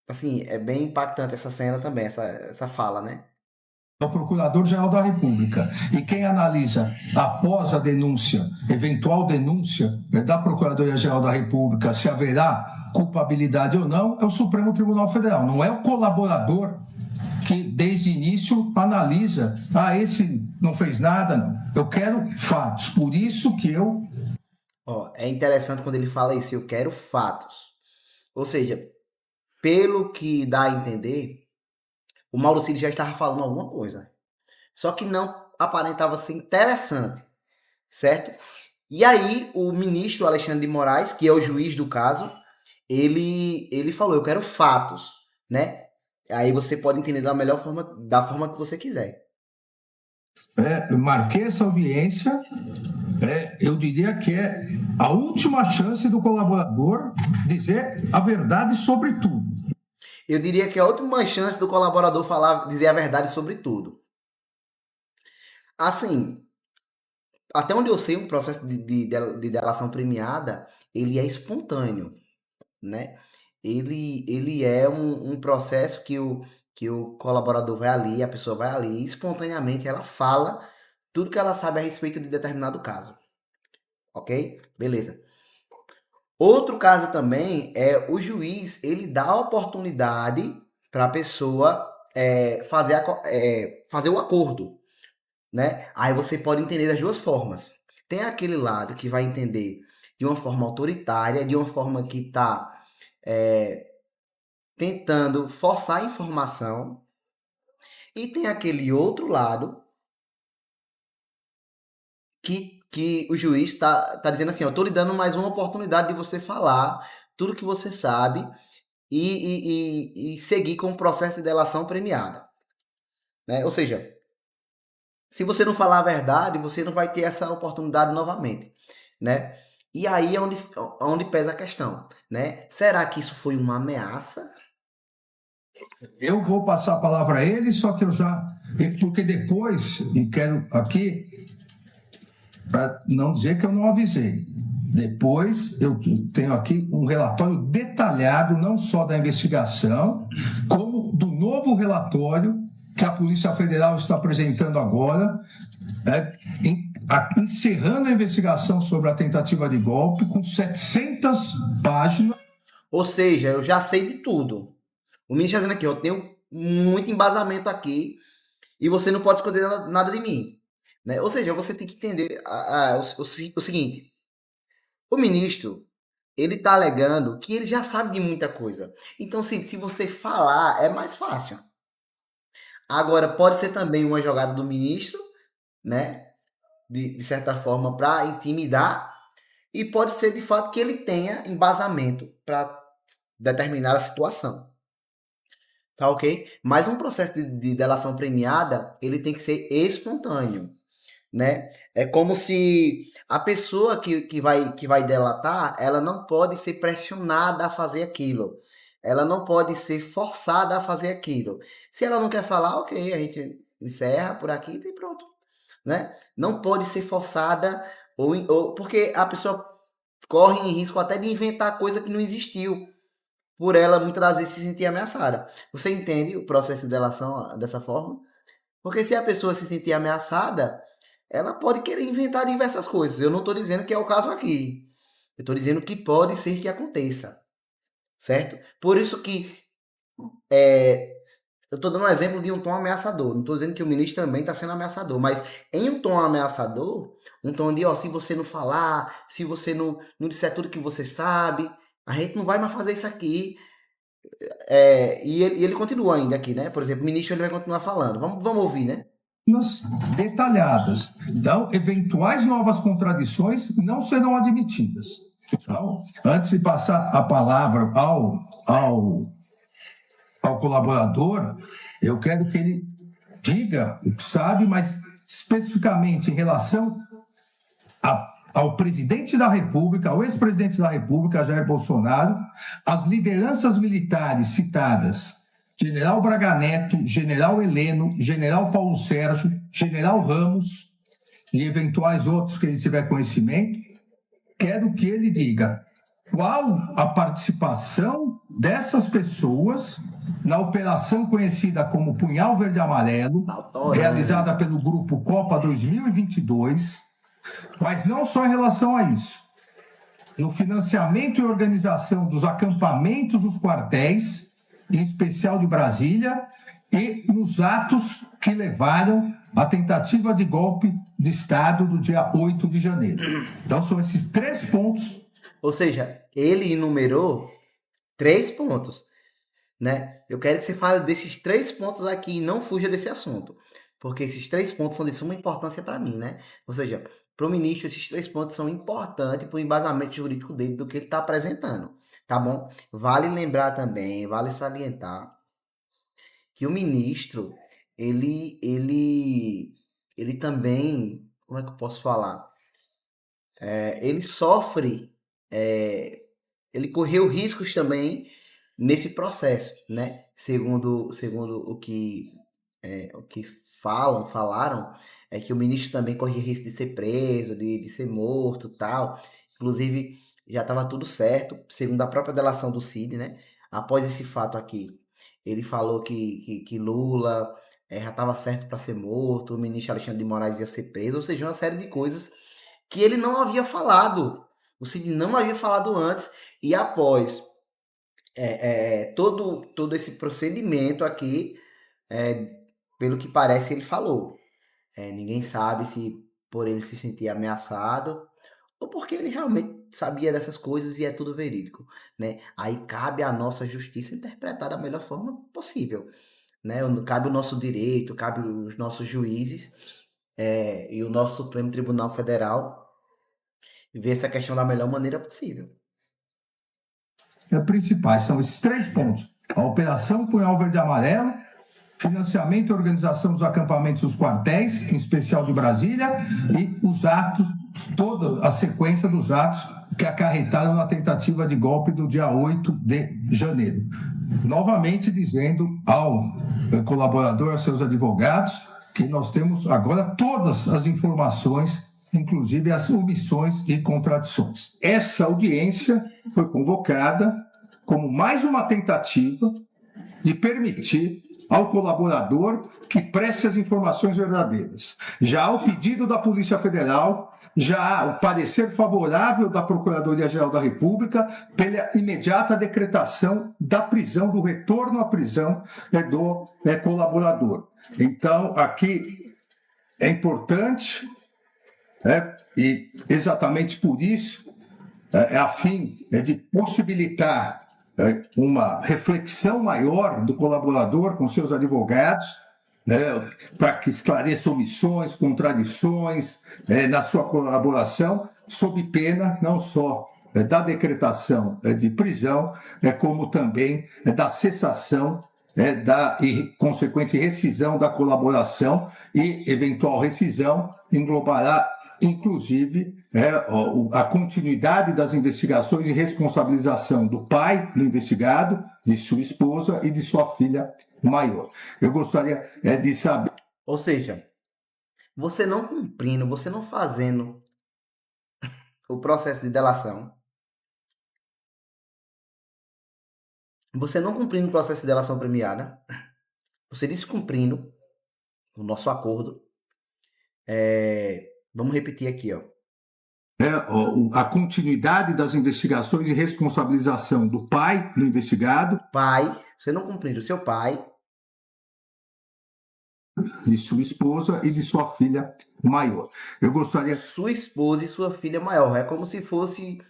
assim, é bem impactante essa cena também, essa fala, né? É o Procurador-Geral da República. E quem analisa após a denúncia, eventual denúncia da Procuradoria-Geral da República, se haverá culpabilidade ou não, é o Supremo Tribunal Federal. Não é o colaborador que, desde o início, analisa: esse não fez nada, não. Eu quero fatos. Por isso que eu... Ó, é interessante quando ele fala isso, eu quero fatos. Ou seja, pelo que dá a entender, o Mauro Cid já estava falando alguma coisa. Só que não aparentava ser interessante, certo? E aí, o ministro Alexandre de Moraes, que é o juiz do caso, ele falou, eu quero fatos, né? Aí você pode entender da forma que você quiser. marquei essa audiência. Eu diria que é a última chance do colaborador dizer a verdade sobre tudo. Eu diria que é a última chance do colaborador dizer a verdade sobre tudo. Assim, até onde eu sei, um processo de delação premiada, ele é espontâneo, né? Ele é um processo que o colaborador vai ali, a pessoa vai ali, e espontaneamente ela fala tudo que ela sabe a respeito de determinado caso, ok? Beleza. Outro caso também é o juiz, ele dá a oportunidade para a pessoa fazer o acordo, né? Aí você pode entender das duas formas. Tem aquele lado que vai entender de uma forma autoritária, de uma forma que está tentando forçar a informação, e tem aquele outro lado que o juiz tá dizendo assim, ó, eu tô lhe dando mais uma oportunidade de você falar tudo que você sabe e seguir com o processo de delação premiada, né? Ou seja, se você não falar a verdade, você não vai ter essa oportunidade novamente, né? E aí é onde pesa a questão, né? Será que isso foi uma ameaça? Eu vou passar a palavra a ele, só que eu já... Porque depois, e quero aqui, para não dizer que eu não avisei, depois eu tenho aqui um relatório detalhado, não só da investigação, como do novo relatório que a Polícia Federal está apresentando agora, encerrando a investigação sobre a tentativa de golpe, com 700 páginas. Ou seja, eu já sei de tudo. O ministro está dizendo aqui, eu tenho muito embasamento aqui e você não pode esconder nada de mim, né? Ou seja, você tem que entender o seguinte, o ministro, ele está alegando que ele já sabe de muita coisa. Então, se você falar, é mais fácil. Agora, pode ser também uma jogada do ministro, né? De certa forma, para intimidar, e pode ser de fato que ele tenha embasamento para determinar situação. Tá ok? Mas um processo de delação premiada, ele tem que ser espontâneo, né? É como se a pessoa que vai delatar, ela não pode ser pressionada a fazer aquilo. Ela não pode ser forçada a fazer aquilo. Se ela não quer falar, ok, a gente encerra por aqui e pronto, né? Não pode ser forçada ou porque a pessoa corre em risco até de inventar coisa que não existiu, por ela muitas das vezes se sentir ameaçada. Você entende o processo de delação dessa forma? Porque se a pessoa se sentir ameaçada, ela pode querer inventar diversas coisas. Eu não estou dizendo que é o caso aqui. Eu estou dizendo que pode ser que aconteça, certo? Por isso que eu estou dando um exemplo de um tom ameaçador. Não estou dizendo que o ministro também está sendo ameaçador, mas em um tom ameaçador, um tom de, ó, se você não falar, se você não disser tudo que você sabe, a gente não vai mais fazer isso aqui. E ele continua ainda aqui, né? Por exemplo, o ministro ele vai continuar falando. Vamos ouvir, né? Detalhadas. Então, eventuais novas contradições não serão admitidas. Então, antes de passar a palavra ao colaborador, eu quero que ele diga o que sabe, mas especificamente em relação ao presidente da República, ao ex-presidente da República, Jair Bolsonaro, as lideranças militares citadas, General Braga Neto, General Heleno, General Paulo Sérgio, General Ramos e eventuais outros que ele tiver conhecimento, quero que ele diga qual a participação dessas pessoas na operação conhecida como Punhal Verde Amarelo, realizada pelo Grupo Copa 2022, mas não só em relação a isso. No financiamento e organização dos acampamentos dos quartéis, em especial de Brasília, e nos atos que levaram à tentativa de golpe de Estado do dia 8 de janeiro. Então, são esses 3 pontos. Ou seja, ele enumerou 3 pontos, né? Eu quero que você fale desses 3 pontos aqui e não fuja desse assunto, porque esses 3 pontos são de suma importância para mim, né? Ou seja, para o ministro, esses 3 pontos são importantes para o embasamento jurídico dele do que ele está apresentando, tá bom? Vale lembrar também, vale salientar que o ministro, ele também, como é que eu posso falar? Ele sofre, é, ele correu riscos também nesse processo, né? Segundo o que falaram, é que o ministro também corria risco de ser preso, de ser morto, tal. Inclusive, já estava tudo certo, segundo a própria delação do Cid, né? Após esse fato aqui, ele falou que Lula já estava certo para ser morto, o ministro Alexandre de Moraes ia ser preso, ou seja, uma série de coisas que ele não havia falado. O Cid não havia falado antes, e após todo esse procedimento aqui, é, pelo que parece, ele falou. Ninguém sabe se por ele se sentir ameaçado ou porque ele realmente sabia dessas coisas e é tudo verídico, né? Aí cabe à nossa justiça interpretar da melhor forma possível, né? Cabe o nosso direito, cabe os nossos juízes e o nosso Supremo Tribunal Federal ver essa questão da melhor maneira possível. Principais são esses 3 pontos: a Operação Punhal Verde e Amarelo, financiamento e organização dos acampamentos dos quartéis, em especial de Brasília, e os atos, toda a sequência dos atos que acarretaram na tentativa de golpe do dia 8 de janeiro. Novamente dizendo ao colaborador, aos seus advogados, que nós temos agora todas as informações, inclusive as omissões e contradições. Essa audiência foi convocada como mais uma tentativa de permitir ao colaborador que preste as informações verdadeiras. Já há o pedido da Polícia Federal, já há o parecer favorável da Procuradoria-Geral da República pela imediata decretação da prisão, do retorno à prisão do colaborador. Então, aqui é importante, e exatamente por isso, a fim de possibilitar uma reflexão maior do colaborador com seus advogados, para que esclareça omissões, contradições na sua colaboração, sob pena não só da decretação de prisão, como também da cessação da consequente rescisão da colaboração, e eventual rescisão englobará inclusive a continuidade das investigações e responsabilização do pai do investigado, de sua esposa e de sua filha maior. Eu gostaria de saber... Ou seja, você não cumprindo, você não fazendo o processo de delação, você não cumprindo o processo de delação premiada, você descumprindo o nosso acordo, vamos repetir aqui, ó. A continuidade das investigações e responsabilização do pai do investigado. Pai, você não cumprindo o seu pai. De sua esposa e de sua filha maior. Eu gostaria... Sua esposa e sua filha maior. É como se fosse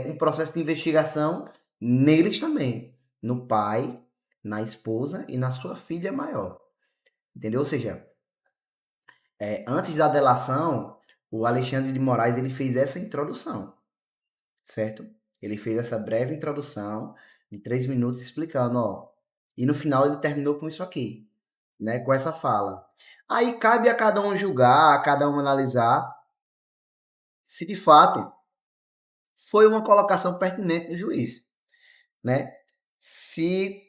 um processo de investigação neles também. No pai, na esposa e na sua filha maior. Entendeu? Ou seja, antes da delação, o Alexandre de Moraes ele fez essa introdução, certo? Ele fez essa breve introdução de 3 minutos explicando, ó. E no final ele terminou com isso aqui, né? Com essa fala. Aí cabe a cada um julgar, a cada um analisar se de fato foi uma colocação pertinente do juiz, né? Se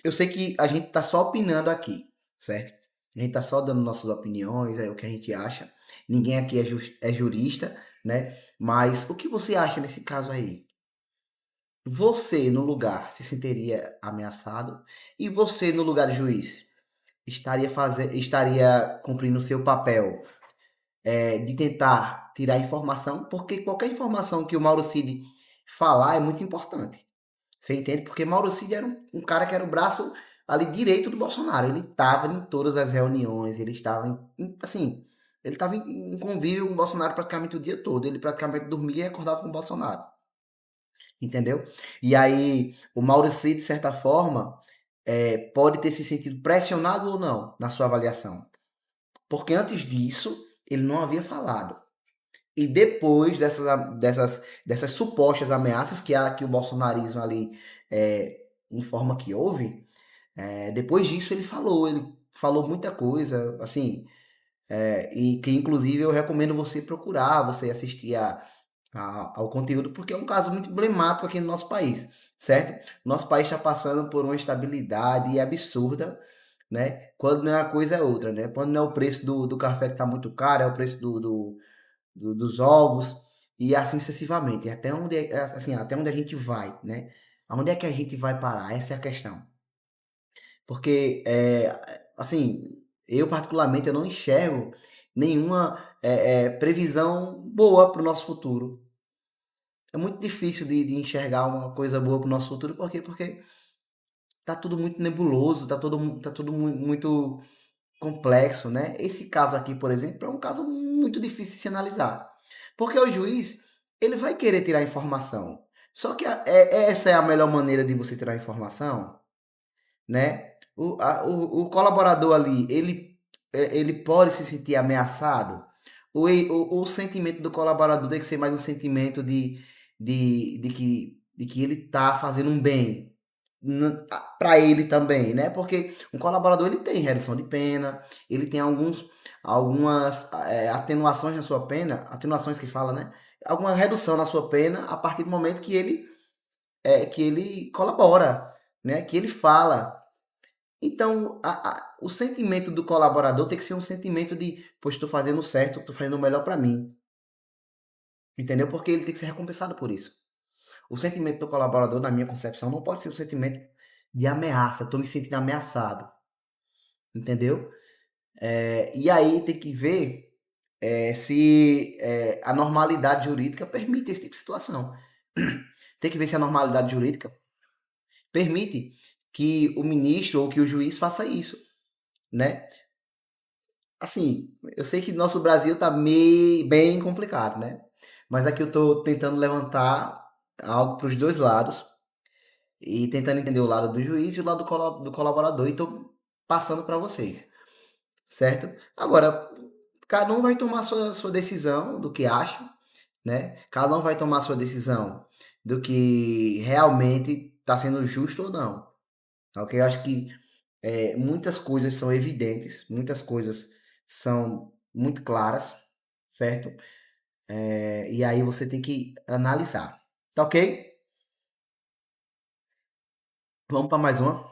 eu sei que a gente tá só opinando aqui, certo? A gente tá só dando nossas opiniões, o que a gente acha. Ninguém aqui é jurista, né? Mas o que você acha nesse caso aí? você no lugar se sentiria ameaçado e você no lugar de juiz estaria cumprindo o seu papel de tentar tirar informação, porque qualquer informação que o Mauro Cid falar é muito importante. Você entende? Porque Mauro Cid era um cara que era o braço ali direito do Bolsonaro. Ele estava em todas as reuniões, ele estava assim, ele estava em convívio com o Bolsonaro praticamente o dia todo. Ele praticamente dormia e acordava com o Bolsonaro. Entendeu? E aí, o Mauro Cid, de certa forma, pode ter se sentido pressionado ou não na sua avaliação. Porque antes disso, ele não havia falado. E depois dessas supostas ameaças que o bolsonarismo ali informa que houve, depois disso ele falou muita coisa, assim, e que inclusive eu recomendo você procurar, você assistir ao conteúdo, porque é um caso muito emblemático aqui no nosso país, certo? Nosso país está passando por uma estabilidade absurda, né? Quando não é uma coisa é outra, né? Quando não é o preço do café que está muito caro, é o preço dos ovos e assim sucessivamente. Até onde, assim, até onde a gente vai, né? Aonde é que a gente vai parar? Essa é a questão. Porque, assim, eu particularmente eu não enxergo nenhuma previsão boa para o nosso futuro. É muito difícil de enxergar uma coisa boa para o nosso futuro, por quê? Porque tá tudo muito nebuloso, tá tudo muito complexo, né? Esse caso aqui, por exemplo, é um caso muito difícil de se analisar. Porque o juiz, ele vai querer tirar informação. Só que essa é a melhor maneira de você tirar informação, né? O colaborador ali, ele pode se sentir ameaçado. O sentimento do colaborador tem que ser mais um sentimento de que ele está fazendo um bem para ele também, né? Porque um colaborador ele tem redução de pena, ele tem algumas atenuações na sua pena, atenuações que fala, né? Alguma redução na sua pena a partir do momento que ele colabora, né? Que ele fala. Então, o sentimento do colaborador tem que ser um sentimento de, pois estou fazendo certo, estou fazendo o melhor para mim, entendeu? Porque ele tem que ser recompensado por isso. O sentimento do colaborador, na minha concepção, não pode ser um sentimento de ameaça, estou me sentindo ameaçado, entendeu? E aí tem que ver se a normalidade jurídica permite esse tipo de situação. Tem que ver se a normalidade jurídica permite que o ministro ou que o juiz faça isso, né? Assim, eu sei que nosso Brasil tá meio bem complicado, né? Mas aqui eu tô tentando levantar algo para os dois lados e tentando entender o lado do juiz e o lado do colaborador e tô passando para vocês, certo? Agora, cada um vai tomar sua decisão do que acha, né? Cada um vai tomar sua decisão do que realmente está sendo justo ou não, tá ok? Eu acho que muitas coisas são evidentes, muitas coisas são muito claras, certo? E aí você tem que analisar, tá ok? Vamos para mais uma.